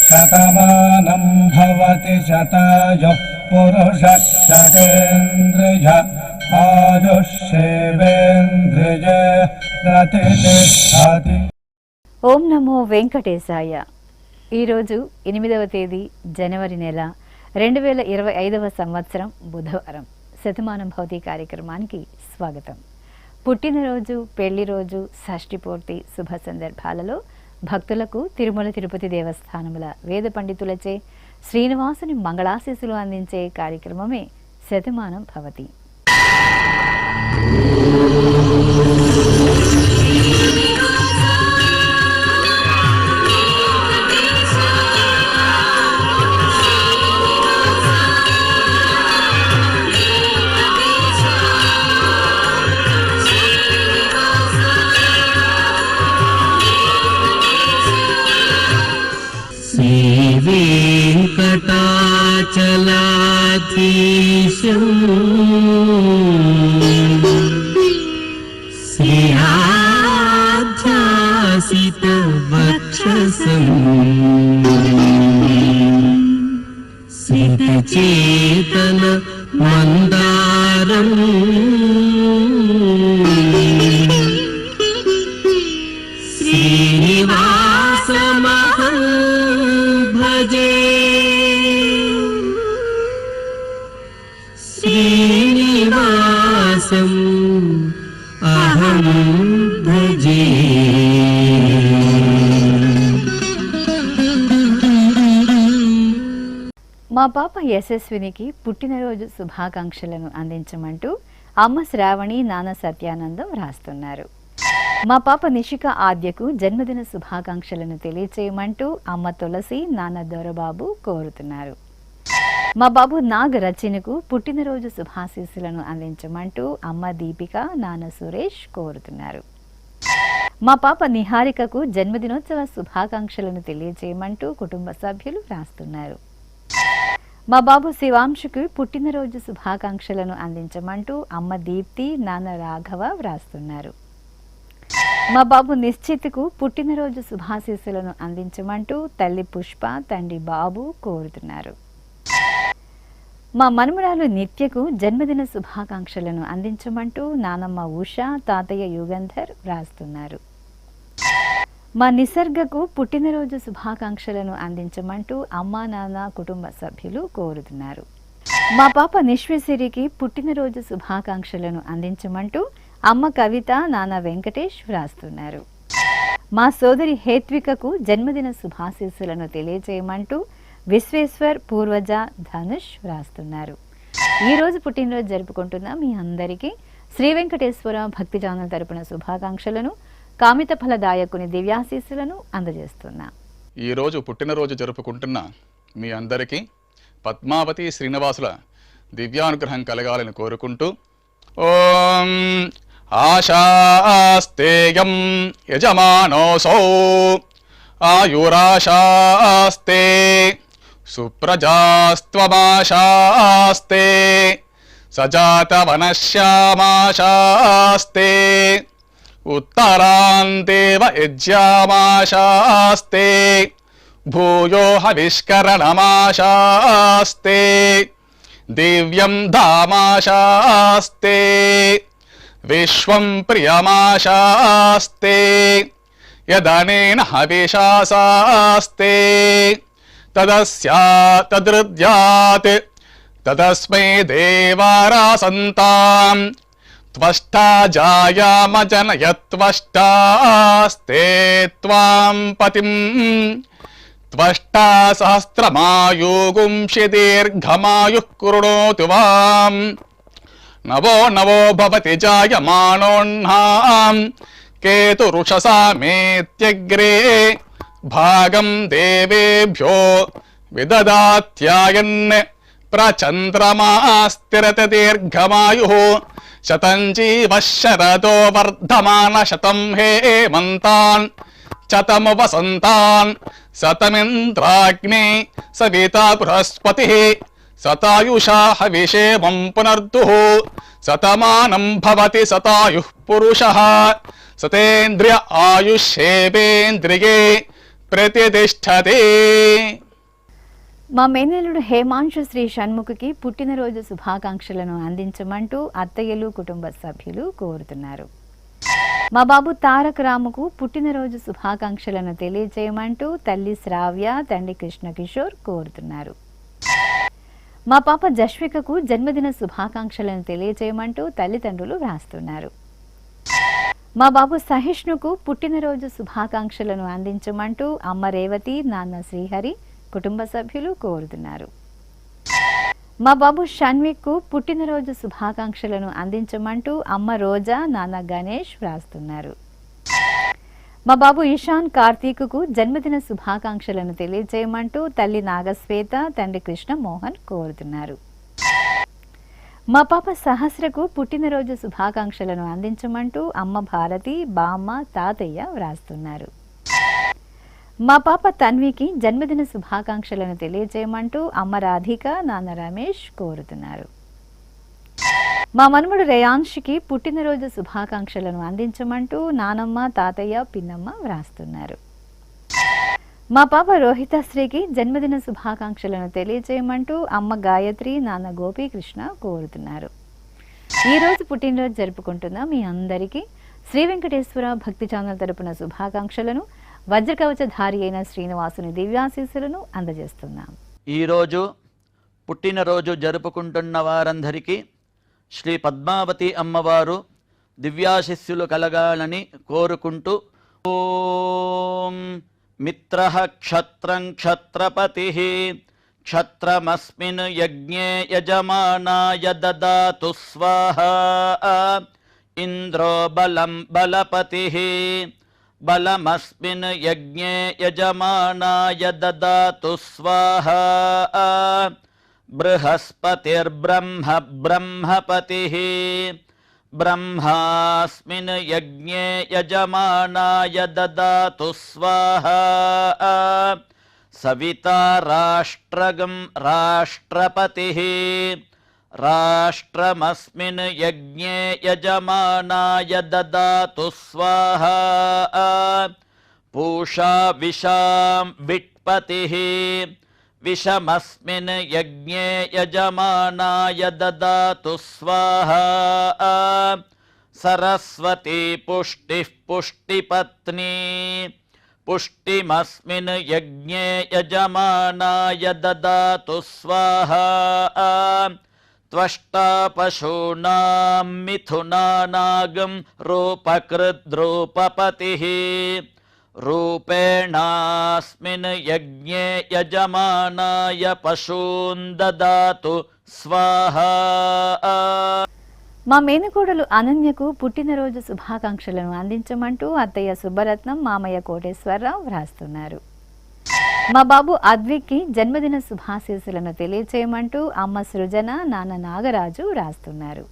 శతమానం భవతి శతాయుః పురుషः శతేంద్రియ ఆయుష్యేవేంద్రియ ప్రతిష్ఠతి. ఓం నమో వెంకటేశాయ. ఈరోజు 8వ తేదీ జనవరి నెల 2025వ సంవత్సరం బుధవారం. శతమానం భవతి కార్యక్రమానికి స్వాగతం. పుట్టినరోజు, పెళ్లి రోజు, షష్ఠి పూర్తి శుభ సందర్భాలలో భక్తులకు తిరుమల తిరుపతి దేవస్థానముల వేద పండితులచే శ్రీనివాసుని మంగళాశీస్సులు అందించే కార్యక్రమమే శతమానం భవతి. వెంకటాచలాధీశం శ్రీయాధ్యాసిత వక్షసం సితచేతన మందారం శ్రీనివాసమహం భజే. శ్రీనివాసం అహం భజే. మా పాప యశస్వినికి పుట్టినరోజు శుభాకాంక్షలను అందించమంటూ అమ్మ శ్రావణి, నాన్న సత్యానందం రాస్తున్నారు. మా పాప నిషిక ఆద్యకు జన్మదిన శుభాకాంక్షలను తెలియచేయమంటూ అమ్మ తులసి, నాన్న దొరబాబు కోరుతున్నారు. మా బాబు నాగ రచనకు పుట్టినరోజు శుభాశీస్సులను అందించమంటూ అమ్మ దీపిక, నాన్న సురేష్ కోరుతున్నారు. మా పాప నిహారికకు జన్మదినోత్సవ శుభాకాంక్షలను తెలియజేయమంటూ కుటుంబ సభ్యులు రాస్తున్నారు. మా బాబు శివాంశుకు పుట్టినరోజు శుభాకాంక్షలను అందించమంటూ అమ్మ దీప్తి, నాన్న రాఘవ వ్రాస్తున్నారు. మా బాబు నిశ్చిత్కు పుట్టినరోజు శుభాశీస్సులను అందించమంటూ తల్లి పుష్ప, తండ్రి బాబు కోరుతున్నారు. మా మనుమరాలు నిత్యకు జన్మదిన శుభాకాంక్షలను అందించమంటూ నానమ్మ ఉష, తాతయ్య యుగంధర్ వ్రాస్తున్నారు. మా నిసర్గకు పుట్టినరోజు శుభాకాంక్షలను అందించమంటూ అమ్మ, నాన్న కుటుంబ సభ్యులు కోరుతున్నారు. మా పాప నిశ్వేశ్వరికి పుట్టినరోజు శుభాకాంక్షలను అందించమంటూ అమ్మ కవిత, నాన్న వెంకటేష్ వ్రాస్తున్నారు. మా సోదరి హేత్వికకు జన్మదిన శుభాశీస్సులను తెలియజేయమంటూ విశ్వేశ్వర్, పూర్వజ, ధనుష్ వ్రాస్తున్నారు. ఈరోజు పుట్టినరోజు జరుపుకుంటున్న మీ అందరికీ శ్రీ వెంకటేశ్వర భక్తి ఛానల్ తరపున శుభాకాంక్షలను, కామిత ఫలదాయకుని దివ్యాశీస్సులను అందజేస్తున్నా. ఈరోజు పుట్టినరోజు జరుపుకుంటున్న మీ అందరికీ పద్మావతి శ్రీనివాసుల దివ్యానుగ్రహం కలగాలని కోరుకుంటూ ఓం ఆశాస్తేయం యజమానోసౌ ఆయురాశాస్తే సుప్రజాస్త్వమాశాస్తే సజాతవనశ్యామాశాస్తే ఉత్తరాందేవ యజ్యామాశాస్తే భూయో హవిష్కరణమాశాస్తే దివ్యం ధామాశాస్తే విశ్వం ప్రియమాశాస్తే యదనేన హవిషాసాస్తే తదస్యాతదృద్యాత్ తదస్మై దేవారాసంతాం త్వష్టా జాయామజనయత్వష్టాస్తే త్వాం పతిం త్వష్టా సహస్రమాయుగుంషి దీర్ఘమాయుః కృణోతు వాం నవో నవో భవతి జాయమానోన్హాం కేతురుషసా మేత్యగ్రే భాగం దేవేభ్యో విదదాత్యాయన్ ప్రచంద్రమా స్థిరత దీర్ఘమాయుః శతం జీవః శరదో వర్ధమాన శతం హేమంతాన్ శతము వసంతాన్ శతమింద్రాగ్ని సవితా బృహస్పతిః సతాయుషా హవిషేమం పునర్దుః శతమానం భవతి శతాయుః పురుషః సతేంద్రియ ఆయుష్యేవేంద్రియే ప్రతిష్టతే. మా మేనల్లుడు హేమాంశు శ్రీ షణ్ముఖికి పుట్టినరోజు శుభాకాంక్షలను అందించమంటూ అత్తయ్యలు కుటుంబ సభ్యులు కోరుతున్నారు. మా బాబు తారక రాముకు పుట్టినరోజు శుభాకాంక్షలను తెలియజేయమంటూ తల్లి శ్రావ్య, తండ్రి కృష్ణ కిషోర్ కోరుతున్నారు. మా పాప జస్వికకు జన్మదిన శుభాకాంక్షలను తెలియజేయమంటూ తల్లిదండ్రులు వ్రాస్తున్నారు. మా బాబు సహిష్ణుకు పుట్టినరోజు శుభాకాంక్షలను అందించమంటూ అమ్మ రేవతి, నాన్న శ్రీహరి కుటుంబ సభ్యులు కోరుతున్నారు. మా బాబు షణ్విక్కు పుట్టినరోజు శుభాకాంక్షలను అందించమంటూ అమ్మ రోజా, నాన్న గణేష్ వ్రాస్తున్నారు. మా బాబు ఇషాన్ కార్తీక్కు జన్మదిన శుభాకాంక్షలను తెలియజేయమంటూ తల్లి నాగశ్వేత, తండ్రి కృష్ణ మోహన్ కోరుతున్నారు. మా పాప సహస్రకు పుట్టినరోజు శుభాకాంక్షలను అందించమంటూ అమ్మ భారతి, బామ్మ, తాతయ్య వ్రాస్తున్నారు. మా పాప తన్వికి జన్మదిన శుభాకాంక్షలను తెలియజేయమంటూ అమ్మ రాధిక, నాన్న రమేష్ కోరుతున్నారు. మా మనుమడు రేయాంష్కి పుట్టినరోజు శుభాకాంక్షలను అందించమంటూ నానమ్మ, తాతయ్య, పిన్నమ్మ వ్రాస్తున్నారు. మా పాప రోహితశ్రీకి జన్మదిన శుభాకాంక్షలను తెలియజేయమంటూ అమ్మ గాయత్రి, నాన్న గోపీకృష్ణ కోరుతున్నారు. ఈరోజు పుట్టినరోజు జరుపుకుంటున్న మీ అందరికీ శ్రీ వెంకటేశ్వర భక్తి ఛానల్ తరపున శుభాకాంక్షలను, వజ్రకవచధారి అయిన శ్రీనివాసుని దివ్యాశీస్సులను అందజేస్తున్నాం. ఈరోజు పుట్టినరోజు జరుపుకుంటున్న వారందరికీ శ్రీ పద్మావతి అమ్మవారు దివ్యాశిస్సులు కలగాలని కోరుకుంటూ ఓం మిత్రః క్షత్రం క్షత్రపతిః క్షత్రమస్మిన్ యజ్ఞే యజమానాయ దదాతు స్వాహా ఇంద్రో బలం బలపతిః బలమస్మిన్ యజ్ఞే యజమానాయ దదాతు స్వాహా బృహస్పతిర్బ్రహ్మ బ్రహ్మపతిః బ్రహ్మాస్మిన్ యజ్ఞే యజమానాయ దదాతు స్వాహా సవితా రాష్ట్రగం రాష్ట్రపతిః రాష్ట్రమస్మిన్ యజ్ఞే యజమానాయ దదాతు స్వాహా పూషా విషాం విట్పతిః విషమస్మిన్ యజ్ఞే యజమానాయ దదాతు స్వాహా సరస్వతీ పుష్టిః పుష్టిపత్నీ పుష్టిమస్మిన్ యజ్ఞే యజమానాయ దదాతు స్వాహా త్వష్టా పశూనాం మిథునానాగం రూపకృద్రూపపతిః రూపేణాస్మిన్ యజ్ఞే యజమానాయ పశూన్ దదాతు స్వాహా. మా మేనకోడలు అనన్యకు పుట్టినరోజు శుభాకాంక్షలను అందించమంటూ అత్తయ్య సుబ్బరత్నం, మామయ్య కోటేశ్వరరావు వ్రాస్తున్నారు. మా బాబు అద్విక్కి జన్మదిన శుభాశీస్సులను తెలియచేయమంటూ అమ్మ సృజన, నాన్న నాగరాజు వ్రాస్తున్నారు.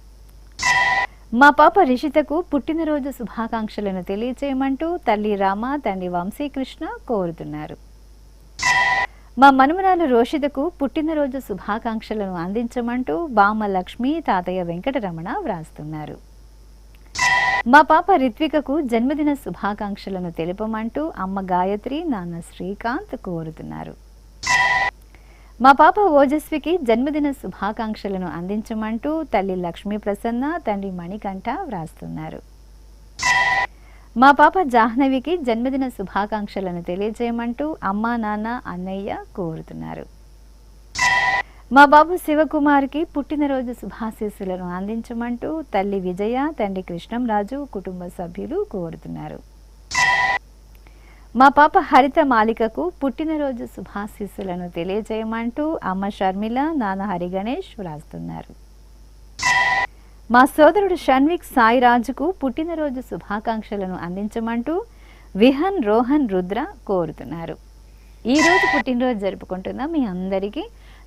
మా పాప రిషితకు పుట్టినరోజు శుభాకాంక్షలను తెలియచేయమంటూ తల్లి రామ, తండ్రి వంశీకృష్ణ కోరుతున్నారు. మా మనుమరాలు రోషితకు పుట్టినరోజు శుభాకాంక్షలను అందించమంటూ బామ్మ లక్ష్మి, తాతయ్య వెంకటరమణ వ్రాస్తున్నారు. మా పాప రిత్వికకు జన్మదిన శుభాకాంక్షలను తెలుపమంటూ అమ్మ గాయత్రి, నాన్న శ్రీకాంత్ కోరుతున్నారు. మా పాప ఓజస్వికి జన్మదిన శుభాకాంక్షలను అందించమంటూ తల్లి లక్ష్మీ ప్రసన్న, తండ్రి మణికంఠ వ్రాస్తున్నారు. మా పాప జాహ్నవికి జన్మదిన శుభాకాంక్షలను తెలియజేయమంటూ అమ్మ, నాన్న, అన్నయ్య కోరుతున్నారు. మా బాబు శివకుమార్కి పుట్టినరోజు శుభాశీస్సులను అందించమంటూ తల్లి విజయ, తండ్రి కృష్ణంరాజు కుటుంబ సభ్యులు కోరుతున్నారు. మా పాప హరిత మాలికకు పుట్టినరోజు శుభాశీస్సులను తెలియజేయమంటూ అమ్మ షర్మిల, నాన్న హరిగణేష్ వ్రాస్తున్నారు. మా సోదరుడు షణ్విక్ సాయిరాజుకు పుట్టినరోజు శుభాకాంక్షలను అందించమంటూ విహన్, రోహన్, రుద్ర కోరుతున్నారు. ఈరోజు పుట్టినరోజు జరుపుకుంటున్న మీ అందరికీ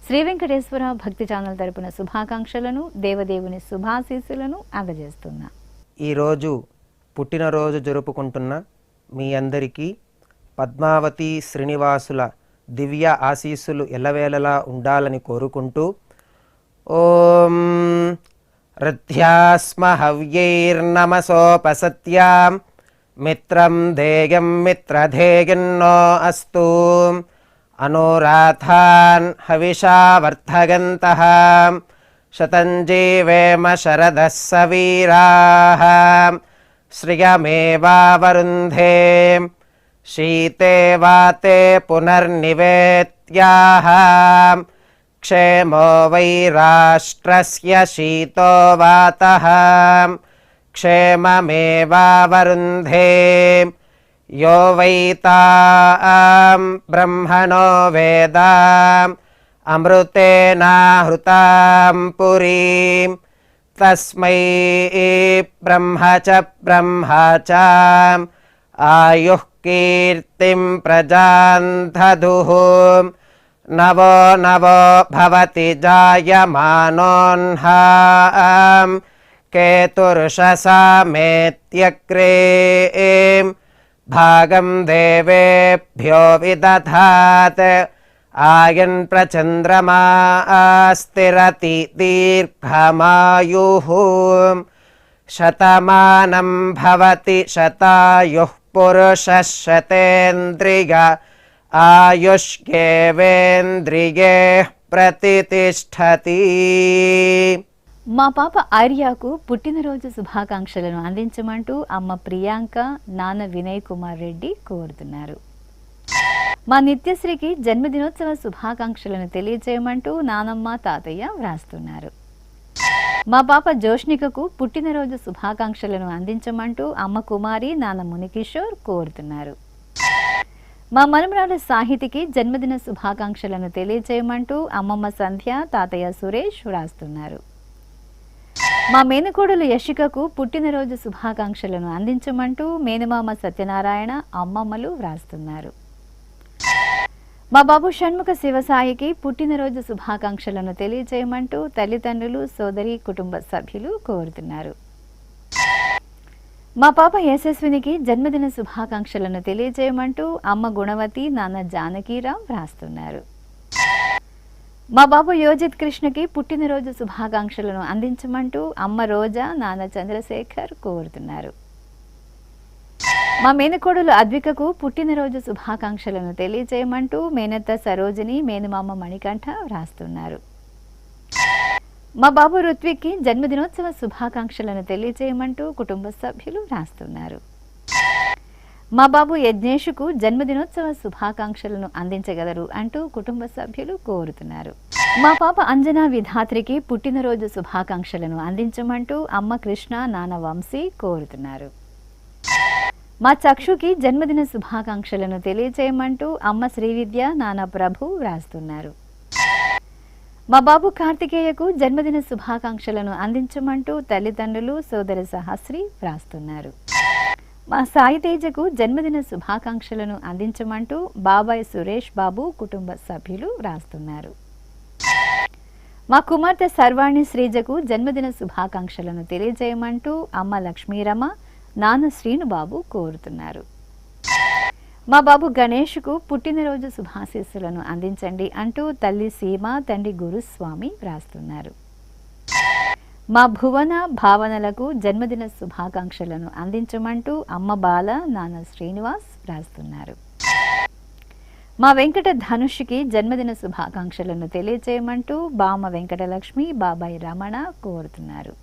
శ్రీ వెంకటేశ్వర భక్తి ఛానల్ తరపున శుభాకాంక్షలను, దేవదేవుని శుభాశీస్సులను అందజేస్తున్నా. ఈరోజు పుట్టినరోజు జరుపుకుంటున్న మీ అందరికీ పద్మావతి శ్రీనివాసుల దివ్య ఆశీస్సులు ఎల్లవేళలా ఉండాలని కోరుకుంటూ ఓం రుధ్యాస్మ హవ్యైర్నమసోపసత్యాం మిత్రం ధేయం మిత్రధేయన్నో అస్తు అనురాధాన్ హవిషా వర్ధగంతః శతం జీవేమ శరదः సవీరాः శ్రియమేవావరుంధే శీతే వాతే పునర్నివేత్యాః క్షేమో వై రాష్ట్రస్య శీతో వాతః క్షేమమేవావరుంధే యో వై తాం బ్రహ్మణో వేద అమృతేనాహృతాం పురీం తస్మై బ్రహ్మ చ ఆయుః కీర్తిం ప్రజాం దదుః నవో నవో భవతి జాయమానోన్హాం కేతుర్షసామేత్యగ్రే భాగం దేవేభ్యో విదధాత్ ఆయన్ ప్రచంద్రమా స్థిరతి దీర్ఘమాయుః శతమానం భవతి శతాయుః పురుషः శతేంద్రియ ఆయుష్యేవేంద్రియే ప్రతితిష్ఠతి. మా పాప ఆర్యాకు పుట్టినరోజు శుభాకాంక్షలను అందించమంటూ అమ్మ ప్రియాంక, నాన్న వినయ్ కుమార్ రెడ్డి కోరుతున్నారు. మా నిత్యశ్రీకి జన్మదినోత్సవ శుభాకాంక్షలను తెలియజేయమంటూ నానమ్మ, తాతయ్య వ్రాస్తున్నారు. మా పాప జోష్నికకు పుట్టినరోజు శుభాకాంక్షలను అందించమంటూ అమ్మ కుమారి, నాన్న మునికిషోర్ కోరుతున్నారు. మా మనుమరాలు సాహితికి జన్మదిన శుభాకాంక్షలను తెలియజేయమంటూ అమ్మమ్మ సంధ్య, తాతయ్య సురేష్ వ్రాస్తున్నారు. మా మేనకోడలు యశికకు పుట్టినరోజు శుభాకాంక్షలను అందించమంటూ మేనమామ సత్యనారాయణ, అమ్మమ్మలు వ్రాస్తున్నారు. మా బాబు షణ్ముఖ శివసాయికి పుట్టినరోజు శుభాకాంక్షలను తెలియజేయమంటూ తల్లిదండ్రులు, సోదరి, కుటుంబ సభ్యులు కోరుతున్నారు. మా పాప యశస్వినికి జన్మదిన శుభాకాంక్షలను తెలియజేయమంటూ అమ్మ గుణవతి, నాన్న జానకీరాం వ్రాస్తున్నారు. మా బాబు యోజిత్ కృష్ణకి పుట్టినరోజు శుభాకాంక్షలను అందించమంటూ అమ్మ రోజా, నాన్న చంద్రశేఖర్ కోరుతున్నారు. మా మేనకోడలు అద్వికకు పుట్టినరోజు శుభాకాంక్షలను తెలియజేయమంటూ మేనత్త సరోజిని, మేనమామ మణికంఠ వ్రాస్తున్నారు. మా బాబు రుత్విక్కి జన్మదినోత్సవ శుభాకాంక్షలను తెలియజేయమంటూ కుటుంబ సభ్యులు వ్రాస్తున్నారు. మా బాబు యజ్ఞేషుకు జన్మదినోత్సవ శుభాకాంక్షలను అందించగలరు అంటూ కుటుంబ సభ్యులు కోరుతున్నారు. మా పాప అంజనా విధాత్రికి పుట్టినరోజు శుభాకాంక్షలను అందించమంటూ అమ్మ కృష్ణ, నాన్న వంశీ కోరుతున్నారు. మా చక్షుకి జన్మదిన శుభాకాంక్షలను తెలియజేయమంటూ అమ్మ శ్రీవిద్య, నాన్న ప్రభు వ్రాస్తున్నారు. మా బాబు కార్తికేయకు జన్మదిన శుభాకాంక్షలను అందించమంటూ తల్లిదండ్రులు, సోదరి సహస్రి వ్రాస్తున్నారు. మా సాయి తేజకు జన్మదిన శుభాకాంక్షలను అందించమంటూ బాబాయ్ సురేష్ బాబు కుటుంబ సభ్యులు వ్రాస్తున్నారు. మా కుమార్తె సర్వాణి శ్రీజకు జన్మదిన శుభాకాంక్షలను తెలియజేయమంటూ అమ్మ లక్ష్మీరమ, నాన్న శ్రీనుబాబు కోరుతున్నారు. మా బాబు గణేష్కు పుట్టినరోజు శుభాశీస్సులను అందించండి అంటూ తల్లి సీమ, తండ్రి గురుస్వామి వ్రాస్తున్నారు. మా భువన భావనలకు జన్మదిన శుభాకాంక్షలను అందించమంటూ అమ్మ బాల, నాన్న శ్రీనివాస్ వ్రాస్తున్నారు. మా వెంకట ధనుష్కి జన్మదిన శుభాకాంక్షలను తెలియజేయమంటూ బామ వెంకటలక్ష్మి, బాబాయ్ రమణ కోరుతున్నారు.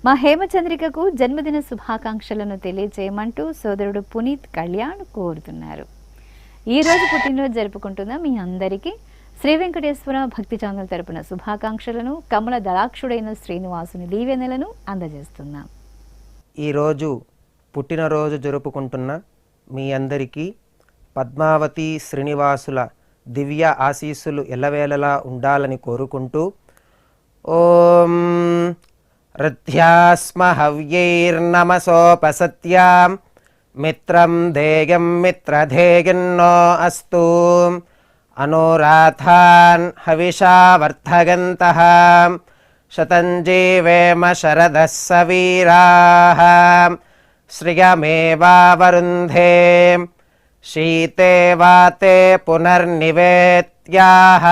మా హేమచంద్రికకు జన్మదిన శుభాకాంక్షలను తెలియజేయమంటూ సోదరుడు పునీత్ కళ్యాణ్ కోరుతున్నారు. ఈరోజు పుట్టినరోజు జరుపుకుంటున్న మీ అందరికీ శ్రీ వెంకటేశ్వర భక్తి ఛానల్ తరపున శుభాకాంక్షలను, కమల దళాక్షుడైన శ్రీనివాసుని దీవెనలను అందజేస్తున్నాం. ఈరోజు పుట్టినరోజు జరుపుకుంటున్న మీ అందరికీ పద్మావతి శ్రీనివాసుల దివ్య ఆశీస్సులు ఎల్లవేళలా ఉండాలని కోరుకుంటూ ఓం రుధ్యాస్మ హవ్యైర్నమసోపసత్యాం మిత్రం ధేయం మిత్రధేయన్నో అస్తు అనురాధాన్ హవిషా వర్ధగంతః శతం జీవేమ శరదः సవీరాः శ్రియమేవావరుంధే శీతే వాతే పునర్నివేత్యాః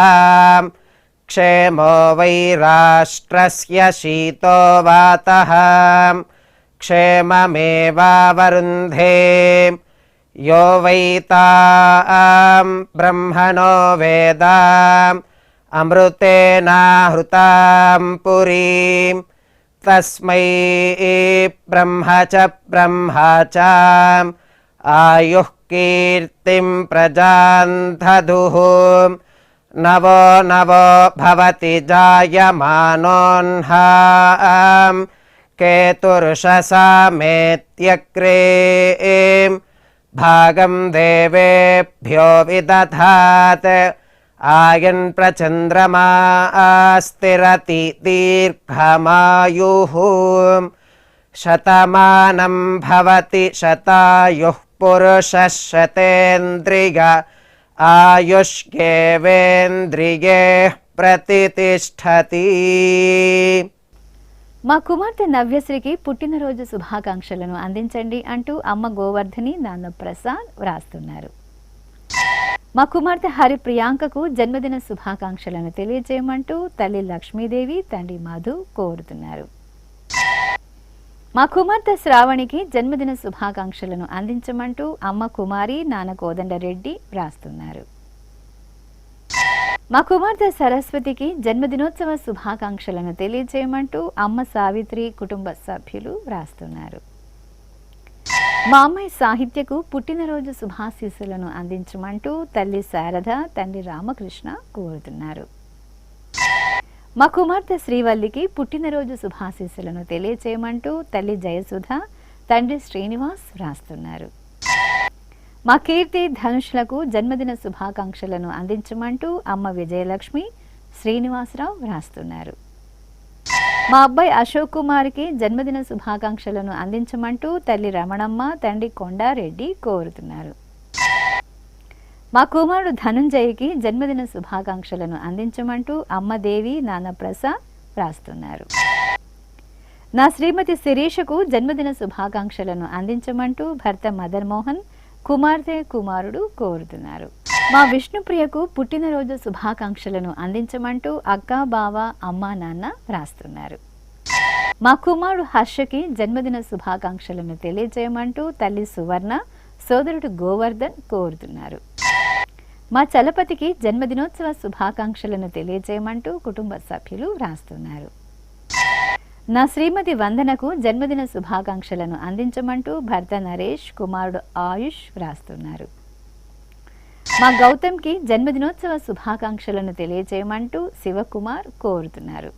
क्षेमो वै राष्ट्रस्य शीतो वातः क्षेममेवावरुन्धे यो वैतां ब्रह्मणो वेदाम् अमृतेनाहृतां पुरीं तस्मै ब्रह्म च आयुः कीर्तिं प्रजां दधुः नवो नवो भवति जायमानोऽह्नां केतुर्षसामेत्यग्रे भागं देवेभ्यो विदधात् आयन् प्रचन्द्रमा स्थिरति दीर्घमायुः शतमानं भवति शतायुः पुरुषः शतेन्द्रिय आयुष्येवेन्द्रिये प्रतिष्ठति. మా కుమార్తె నవ్యశ్రీకి పుట్టినరోజు శుభాకాంక్షలను అందించండి అంటూ అమ్మ గోవర్ధని నాన్న ప్రసాద్ వ్రాస్తున్నారు. మా కుమార్తె హరి ప్రియాంకకు జన్మదిన శుభాకాంక్షలను తెలియజేయమంటూ తల్లి లక్ష్మీదేవి తండ్రి మధు కోరుతున్నారు. మా కుమార్తె శ్రావణికి జన్మదిన శుభాకాంక్షలను అందించమంటూ అమ్మ కుమారి నాన్న కోదండరెడ్డి వ్రాస్తున్నారు. మా కుమార్తె సరస్వతికి జన్మదినోత్సవ శుభాకాంక్షలను తెలియజేయమంటూ అమ్మ సావిత్రి కుటుంబ సభ్యులు వ్రాస్తున్నారు. మా అమ్మాయి సాహిత్యకు పుట్టినరోజు శుభాశీస్సులను అందించమంటూ తల్లి శారద తండ్రి రామకృష్ణ కోరుతున్నారు. మా కుమార్తె శ్రీవల్లికి పుట్టినరోజు శుభాశీస్సులను తెలియజేయమంటూ తల్లి జయసుధ తండ్రి శ్రీనివాస్ వ్రాస్తున్నారు. మా కీర్తి ధనుష్లకు జన్మదిన శుభాకాంక్షలను అందించమంటూ అమ్మ విజయలక్ష్మి శ్రీనివాసరావు వ్రాస్తున్నారు. మా అబ్బాయి అశోక్ కుమార్కి జన్మదిన శుభాకాంక్షలను అందించమంటూ తల్లి రమణమ్మ తండ్రి కొండారెడ్డి కోరుతున్నారు. మా కుమారుడు ధనుంజయకి జన్మదిన శుభాకాంక్షలను అందించమంటూ అమ్మదేవి నాన్న ప్రసాద్ వ్రాస్తున్నారు. నా శ్రీమతి శిరీషకు జన్మదిన శుభాకాంక్షలను అందించమంటూ భర్త మదన్ మోహన్ కుమార్తె కుమారుడు కోరుతున్నారు. మా విష్ణుప్రియకు పుట్టినరోజు శుభాకాంక్షలను అందించమంటూ అక్క బావ అమ్మ నాన్న వ్రాస్తున్నారు. మా కుమారుడు హర్షకి జన్మదిన శుభాకాంక్షలను తెలియజేయమంటూ తల్లి సువర్ణ సోదరుడు గోవర్ధన్ కోరుతున్నారు. మా చలపతికి జన్మదినోత్సవ శుభాకాంక్షలను తెలియజేయమంటూ కుటుంబ సభ్యులు వ్రాస్తున్నారు. నా శ్రీమతి వందనకు జన్మదిన శుభాకాంక్షలను అందించమంటూ భర్త నరేష్ కుమారుడు ఆయుష్ వ్రాస్తున్నారు. మా గౌతమ్కి జన్మదినోత్సవ శుభాకాంక్షలను తెలియజేయమంటూ శివకుమార్ కోరుతున్నారు.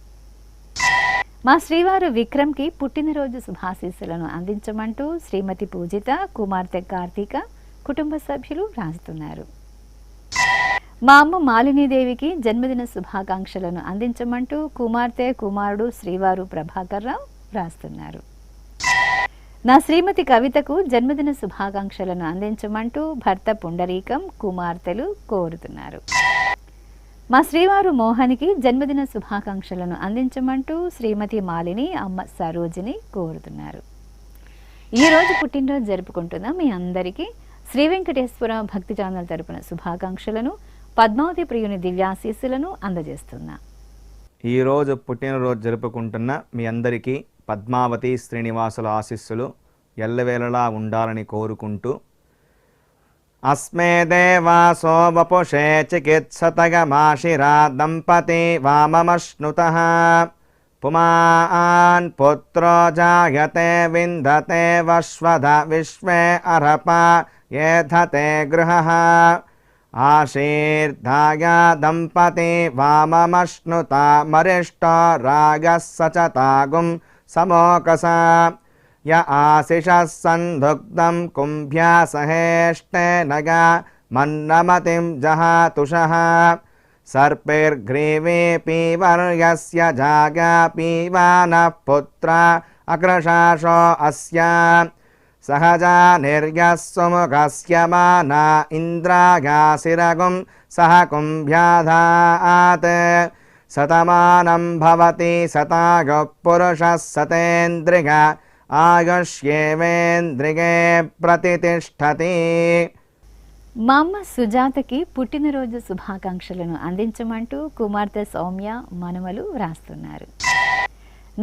మా శ్రీవారు విక్రమ్కి పుట్టినరోజు శుభాశీస్సులను అందించమంటూ శ్రీమతి పూజిత కుమార్తె కార్తీక కుటుంబ సభ్యులు వ్రాస్తున్నారు. మా అమ్మ మాలినీదేవికి జన్మదిన శుభాకాంక్షలను అందించమంటూ కుమార్తె కుమారుడు శ్రీవారు ప్రభాకర్ రావు వ్రాస్తున్నారు. నా శ్రీమతి కవితకు జన్మదిన శుభాకాంక్షలను అందించమంటూ భర్త పుండరీకం కుమార్తెలు కోరుతున్నారు. మా శ్రీవారు మోహన్కి జన్మదిన శుభాకాంక్షలను అందించమంటూ శ్రీమతి మాలిని అమ్మ సరోజిని కోరుతున్నారు. ఈరోజు పుట్టినరోజు జరుపుకుంటున్న మీ అందరికీ శ్రీ వెంకటేశ్వర భక్తి ఛానల్ తరపున శుభాకాంక్షలను పద్మావతి ప్రియుని దివ్యాశీస్సులను అందజేస్తున్నా. ఈరోజు పుట్టినరోజు జరుపుకుంటున్న మీ అందరికీ పద్మావతి శ్రీనివాసుల ఆశీస్సులు ఎల్లవేళలా ఉండాలని కోరుకుంటూ అస్మే దేవాసో వపుషే చికిత్సతగమాశిరా దంపతి వామమశ్నుతః పుమాన్ పుత్రో జాయతే విందతే వశ్వధ విశ్వే అర్హప ఏధతే గృహః ఆశీర్ధాయ దంపతి వామమశ్నుత మరిష్టో రాగः సచతాగుం సమోకస య ఆశిషः సందుగ్ధం కుంభ్యా సహేష్టేనగ మన్నమతిం జహాతుషః సర్పైర్గ్రీవే పీవర్యస్య జాగా పీవానః పుత్ర అగ్రశాశో అస్య సహజా నిర్యస్సుముఖస్య మానా ఇంద్రాగాసిరగుం సహ కుంభ్యాధాత్ శతమానం భవతి శతాయుః పురుషः శతేంద్రియ ఆయుష్యేవేంద్రియే ప్రతిష్ఠతి. మా అమ్మ సుజాతకి పుట్టినరోజు శుభాకాంక్షలను అందించమంటూ కుమార్తె సౌమ్య మనమలు వ్రాస్తున్నారు.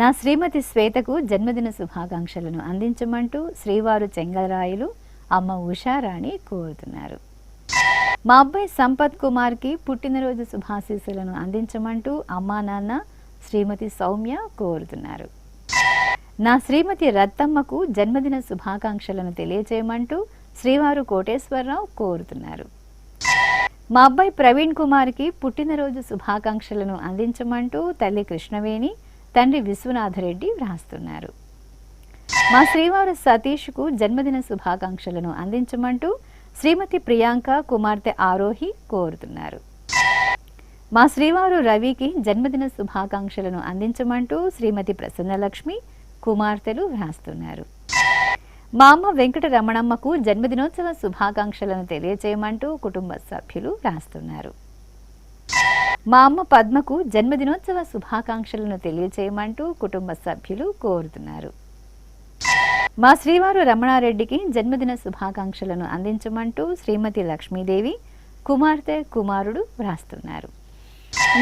నా శ్రీమతి శ్వేతకు జన్మదిన శుభాకాంక్షలను అందించమంటూ శ్రీవారు చెంగలరాయులు అమ్మ ఉషారాణి కోరుతున్నారు. మా అబ్బాయి సంపత్ కుమార్కి పుట్టినరోజు శుభాశీస్సులను అందించమంటూ అమ్మా నాన్న శ్రీమతి సౌమ్య కోరుతున్నారు. నా శ్రీమతి రత్తమ్మకు జన్మదిన శుభాకాంక్షలను తెలియజేయమంటూ శ్రీవారు కోటేశ్వరరావు కోరుతున్నారు. మా అబ్బాయి ప్రవీణ్ కుమార్కి పుట్టినరోజు శుభాకాంక్షలను అందించమంటూ తల్లి కృష్ణవేణి తండ్రి విశ్వనాథరెడ్డి వ్రాస్తున్నారు. మా శ్రీవారు సతీష్కు జన్మదిన శుభాకాంక్షలను అందించమంటూ శ్రీమతి ప్రియాంక కుమార్తె ఆరోహి కోరుతున్నారు. మా శ్రీవారు రవికి జన్మదిన శుభాకాంక్షలను అందించమంటూ శ్రీమతి ప్రసన్నలక్ష్మి కుమార్తెలు వ్రాస్తున్నారు. మా అమ్మ వెంకట రమణమ్మకు జన్మదినోత్సవ శుభాకాంక్షలను తెలియజేయమంటూ కుటుంబ సభ్యులు వ్రాస్తున్నారు. మా అమ్మ పద్మకు జన్మదినోత్సవ శుభాకాంక్షలను తెలియజేయమంటూ కుటుంబ సభ్యులు కోరుతున్నారు. మా శ్రీవారు రమణారెడ్డికి జన్మదిన శుభాకాంక్షలను అందించమంటూ శ్రీమతి లక్ష్మీదేవి కుమార్తె కుమారుడు వ్రాస్తున్నారు.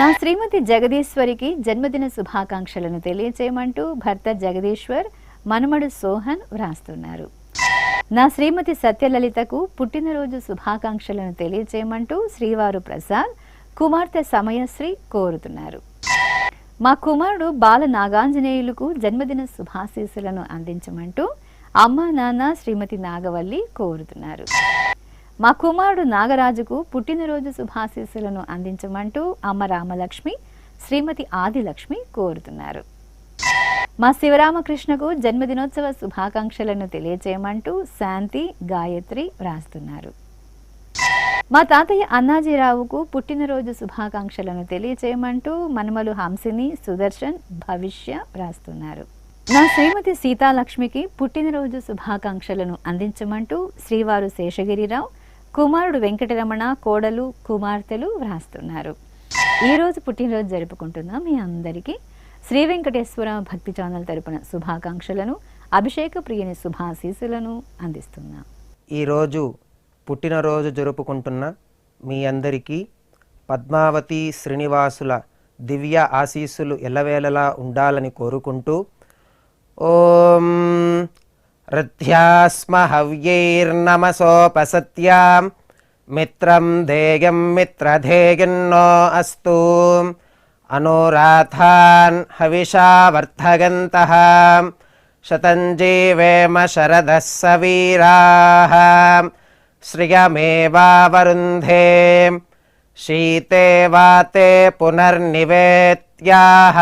నా శ్రీమతి జగదీశ్వరికి జన్మదిన శుభాకాంక్షలను తెలియజేయమంటూ భర్త జగదీశ్వర్ మనమడు సోహన్ వ్రాస్తున్నారు. నా శ్రీమతి సత్యలలితకు పుట్టినరోజు శుభాకాంక్షలను తెలియజేయమంటూ శ్రీవారు ప్రసాద్ కుమార్తె సమయశ్రీ కోరుతున్నారు. మా కుమారుడు బాల నాగాంజనేయులకు జన్మదిన శుభాశీస్సులను అందించమంటూ అమ్మ నాన్న శ్రీమతి నాగవల్లి కోరుతున్నారు. మా కుమారుడు నాగరాజుకు పుట్టినరోజు శుభాశీస్సులను అందించమంటూ అమ్మ రామలక్ష్మి శ్రీమతి ఆదిలక్ష్మి కోరుతున్నారు. మా శివరామకృష్ణకు జన్మదినోత్సవ శుభాకాంక్షలను తెలియజేయమంటూ శాంతి గాయత్రి వ్రాస్తున్నారు. మా తాతయ్య అన్నాజీరావుకు పుట్టినరోజు శుభాకాంక్షలను తెలియజేయమంటూ మనమలు హంసిని సుదర్శన్ భవిష్య వ్రాస్తున్నారు. నా శ్రీమతి సీతాలక్ష్మికి పుట్టినరోజు శుభాకాంక్షలను అందించమంటూ శ్రీవారు శేషగిరిరావు కుమారుడు వెంకటరమణ కోడలు కుమార్తెలు వ్రాస్తున్నారు. ఈరోజు పుట్టినరోజు జరుపుకుంటున్న మీ అందరికీ శ్రీ వెంకటేశ్వర భక్తి ఛానల్ తరపున శుభాకాంక్షలను అభిషేక ప్రియని శుభాశీస్సులను అందిస్తున్నాం. ఈరోజు పుట్టినరోజు జరుపుకుంటున్న మీ అందరికీ పద్మావతి శ్రీనివాసుల దివ్య ఆశీస్సులు ఎల్లవేళలా ఉండాలని కోరుకుంటూ ఓం రథ్యాస్మ హవ్యైర్నమసోపసత్యాం మిత్రం ధేయం మిత్రధేయన్నో అస్తు అనురాధాన్ హవిషా వర్ధగంతః శతం జీవేమ శరదః సవీరాః శ్రియమేవావరుంధే శీతే వాతే పునర్నివేత్యాః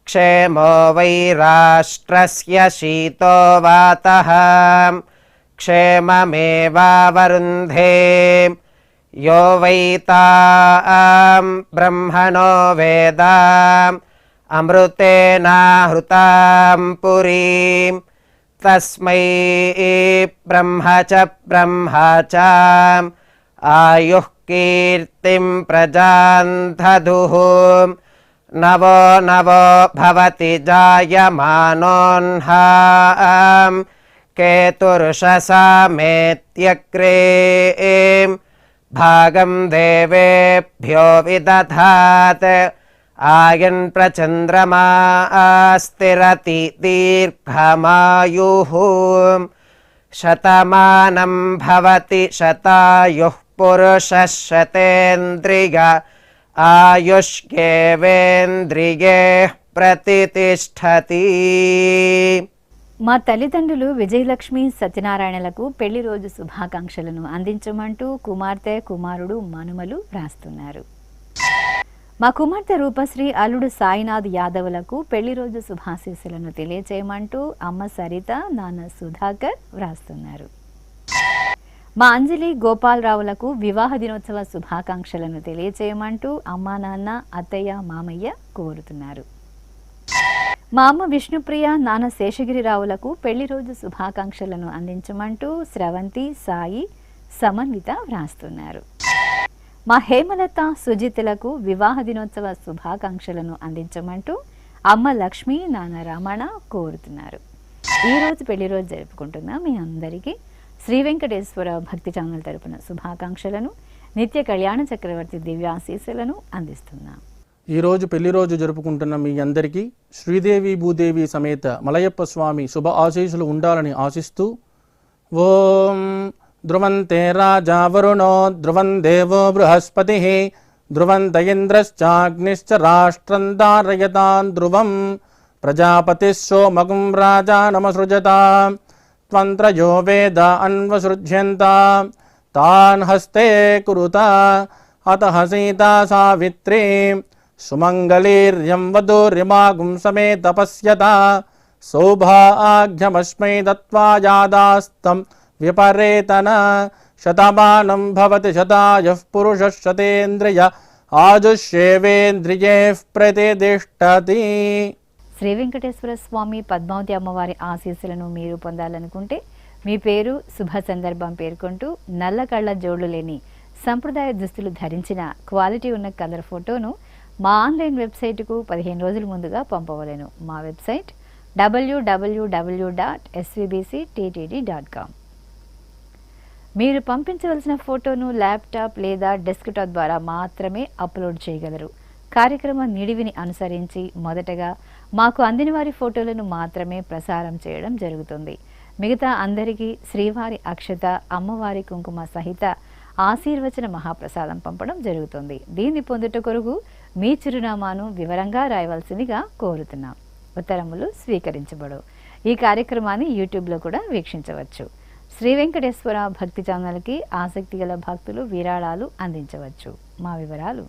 క్షేమో వై రాష్ట్రస్య శీతో వాతః క్షేమమేవావరుంధే యో వై తాం బ్రహ్మణో వేద అమృతేనాహృతాం పురీం తస్మై బ్రహ్మ చ ఆయుః కీర్తిం ప్రజాం దదుః నవో నవో భవతి జాయమానోన్హాం కేతుర్షసామేత్యగ్రే భాగం దేవేభ్యో విదధాత్ ఆయన్ ప్రచంద్రమా స్థిరతి దీర్ఘమాయుః శతమానం భవతి శతాయుః పురుషः శతేంద్రియ ఆయుష్యేవేంద్రియే ప్రతితిష్ఠతి. మా తల్లిదండ్రులు విజయలక్ష్మి సత్యనారాయణలకు పెళ్లి రోజు శుభాకాంక్షలను అందించమంటూ కుమార్తె కుమారుడు మనుమలు వ్రాస్తున్నారు. మా కుమార్తె రూపశ్రీ అల్లుడు సాయినాథ్ యాదవులకు పెళ్లి రోజు శుభాశీస్సులను తెలియజేయమంటూ అమ్మ సరిత నాన్న సుధాకర్ వ్రాస్తున్నారు. మా అంజలి గోపాలరావులకు వివాహ దినోత్సవ శుభాకాంక్షలను తెలియజేయమంటూ అమ్మా నాన్న అత్తయ్య మామయ్య కోరుతున్నారు. మా అమ్మ విష్ణుప్రియ నాన్న శేషగిరిరావులకు పెళ్లి రోజు శుభాకాంక్షలను అందించమంటూ స్రవంతి సాయి సమన్విత వ్రాస్తున్నారు. మా హేమలత సుజిత్లకు వివాహ దినోత్సవ శుభాకాంక్షలను అందించమంటూ అమ్మ లక్ష్మి నాన్న రమణ కోరుతున్నారు. ఈరోజు పెళ్లి రోజు జరుపుకుంటున్న మీ అందరికీ శ్రీ వెంకటేశ్వర భక్తి ఛానల్ తరపున శుభాకాంక్షలను, నిత్య కళ్యాణ చక్రవర్తి దివ్యాశీస్సులను అందిస్తున్నాం. ఈరోజు పెళ్లి రోజు జరుపుకుంటున్న మీ అందరికీ శ్రీదేవి భూదేవి సమేత మలయప్ప స్వామి శుభ ఆశీస్సులు ఉండాలని ఆశిస్తూ ఓం ధ్రువంతే రాజా వరుణో ధ్రువం దేవో బృహస్పతి ధ్రువంత ఇంద్రశ్చాగ్నిశ్చ రాష్ట్రం ధారయతాం ధ్రువం ప్రజాపతిः సోమగుం రాజా నమసృజతాం త్వంత్రయో వేద అన్వసృజ్యంతాం తాన్ హస్తే కురుతా అతః సీతా సావిత్రీ సుమంగళీర్యం వధూర్యమాగుం సమే తపస్యత సౌభాగ్యమస్మై దత్వా యాదాస్తం విపరేతన శతమానం భవతి శతాయః పురుషः శతేంద్రియ ఆజుష్యేవేంద్రియైః ప్రతిదిష్టతి. శ్రీ వెంకటేశ్వర స్వామి పద్మావతి అమ్మవారి ఆశీస్సులను మీరు పొందాలనుకుంటే మీ పేరు, శుభ సందర్భం పేర్కొంటూ నల్ల కళ్ళ జోళ్లు లేని సంప్రదాయ దుస్తులు ధరించిన క్వాలిటీ ఉన్న కలర్ ఫోటోను మా ఆన్లైన్ వెబ్సైటుకు 15 రోజుల ముందుగా పంపవలెను. మా వెబ్సైట్ www.svbcttd.com. మీరు పంపించవలసిన ఫోటోను ల్యాప్టాప్ లేదా డెస్క్టాప్ ద్వారా మాత్రమే అప్లోడ్ చేయగలరు. కార్యక్రమం నిడివిని అనుసరించి మొదటగా మాకు అందిన వారి ఫోటోలను మాత్రమే ప్రసారం చేయడం జరుగుతుంది. మిగతా అందరికీ శ్రీవారి అక్షత, అమ్మవారి కుంకుమ సహిత ఆశీర్వచన మహాప్రసాదం పంపడం జరుగుతుంది. దీన్ని పొందుట కొరకు మీ చిరునామాను వివరంగా రాయవలసిందిగా కోరుతున్నాం. ఉత్తరములు స్వీకరించబడవు. ఈ కార్యక్రమాన్ని యూట్యూబ్లో కూడా వీక్షించవచ్చు. శ్రీ వెంకటేశ్వర భక్తి ఛానల్కి ఆసక్తి గల భక్తులు విరాళాలు అందించవచ్చు. మా వివరాలు